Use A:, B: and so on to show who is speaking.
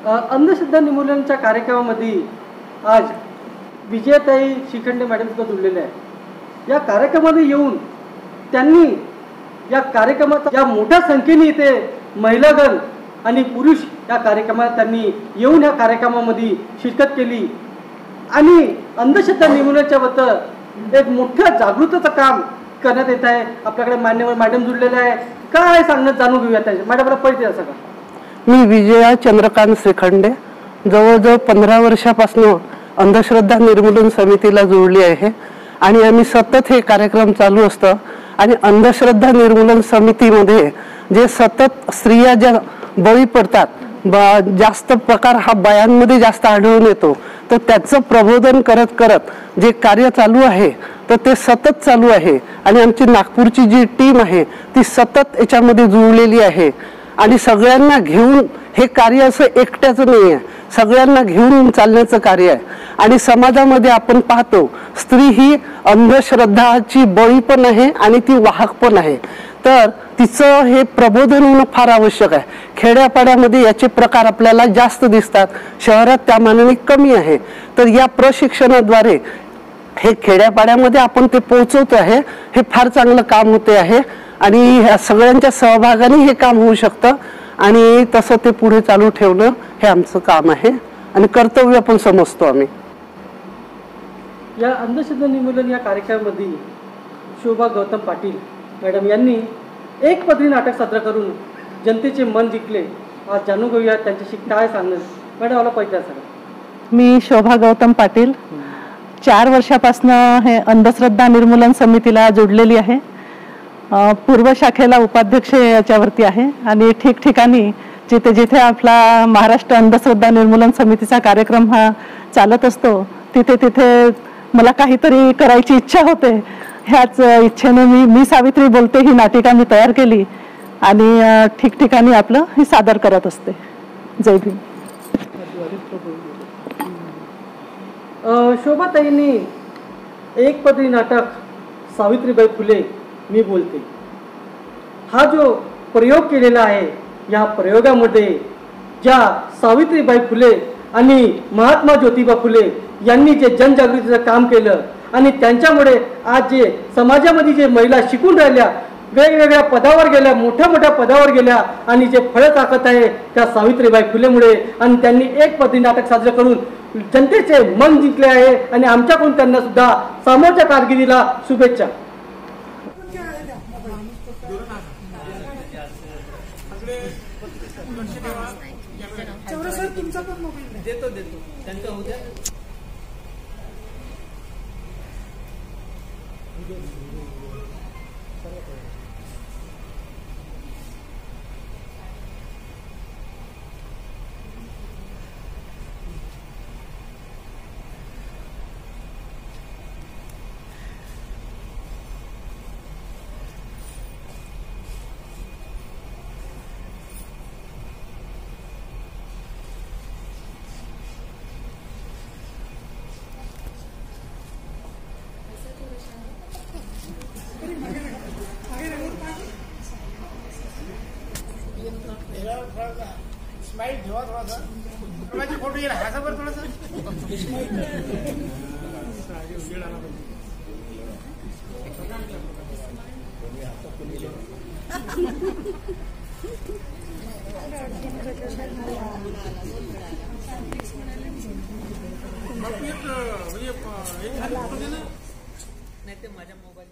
A: अंधश्रद्धा निर्मूलनाच्या कार्यक्रमामध्ये आज विजयाताई शिखंडे मॅडम सुद्धा जोडलेले आहे। या कार्यक्रमामध्ये येऊन त्यांनी या कार्यक्रमात या मोठ्या संख्येने इथे महिलागण आणि पुरुष या कार्यक्रमात त्यांनी येऊन या कार्यक्रमामध्ये शिरकत केली आणि अंधश्रद्धा निर्मूलनाच्या बद्दल एक मोठं जागृतीचं काम करण्यात येत आहे। आपल्याकडे मान्यवर मॅडम जुळलेले आहे, काय सांगण्यात जाणून घेऊया त्याचे। मॅडमला परिचय द्या सगळं।
B: मी विजया चंद्रकांत श्रीखंडे जवळजवळ 15 वर्षापासून अंधश्रद्धा निर्मूलन समितीला जोडली आहे आणि आम्ही सतत हे कार्यक्रम चालू असतं आणि अंधश्रद्धा निर्मूलन समितीमध्ये जे सतत स्त्रिया ज्या बळी पडतात जास्त प्रकार हा बायांमध्ये जास्त आढळून येतो, तर त्याचं प्रबोधन करत करत जे कार्य चालू आहे तर ते सतत चालू आहे आणि आमची नागपूरची जी टीम आहे ती सतत याच्यामध्ये जुळलेली आहे आणि सगळ्यांना घेऊन हे कार्य असं एकट्याचं नाही आहे, सगळ्यांना घेऊन चालण्याचं कार्य आहे। आणि समाजामध्ये आपण पाहतो स्त्री ही अंधश्रद्धाची बळी पण आहे आणि ती वाहक पण आहे, तर तिचं हे प्रबोधन होणं फार आवश्यक आहे। खेड्यापाड्यामध्ये याचे प्रकार आपल्याला जास्त दिसतात, शहरात त्या मानाने कमी आहे, तर या प्रशिक्षणाद्वारे हे खेड्यापाड्यामध्ये आपण ते पोहोचवतो आहे, हे फार चांगलं काम होते आहे आणि ह्या सगळ्यांच्या सहभागाने हे काम होऊ शकतं आणि तसं ते पुढे चालू ठेवणं हे आमचं काम आहे आणि कर्तव्य पण समजतो आम्ही।
A: या अंधश्रद्धा निर्मूलन या कार्यक्रमामध्ये शोभा गौतम पाटील मॅडम यांनी एक पदरी नाटक सादर करून जनतेचे मन जिंकले। आज जाणून घेऊया त्यांच्याशी काय सांगणार। मॅडम मला परिचय सांगा।
C: मी शोभा गौतम पाटील 4 वर्षापासून हे अंधश्रद्धा निर्मूलन समितीला जोडलेली आहे। पूर्व शाखेला उपाध्यक्ष याच्यावरती आहे आणि ठिकठिकाणी जिथे जिथे आपला महाराष्ट्र अंधश्रद्धा निर्मूलन समितीचा कार्यक्रम हा चालत असतो तिथे तिथे मला काहीतरी करायची इच्छा होते। ह्याच इच्छेने मी सावित्री बोलते ही नाटिका मी तयार केली आणि ठिकठिकाणी आपलं हे सादर करत असते। जय भीम।
A: शोभाताईंनी एक पदरी नाटक सावित्रीबाई फुले मी बोलते हा जो प्रयोग केलेला आहे, या प्रयोगामध्ये ज्या सावित्रीबाई फुले आणि महात्मा ज्योतिबा फुले यांनी जे जनजागृतीचं काम केलं आणि त्यांच्यामुळे आज जे समाजामध्ये जे महिला शिकून राहिल्या, वेगवेगळ्या पदावर गेल्या, मोठ्या मोठ्या पदावर गेल्या आणि जे फळं टाकत आहे त्या सावित्रीबाई फुलेमुळे, आणि त्यांनी एक पदरी नाटक साजरं करून जनतेचे मन जिंकले आहे आणि आमच्याकडून त्यांना सुद्धा समोरच्या कारकिर्दीला शुभेच्छा। देतो त्यांचा उद्या
D: स्माइल ठेवा थोड़ा माझी फोटो येईल हासा बर थोडासा नाही ते माझ्या मोबाईल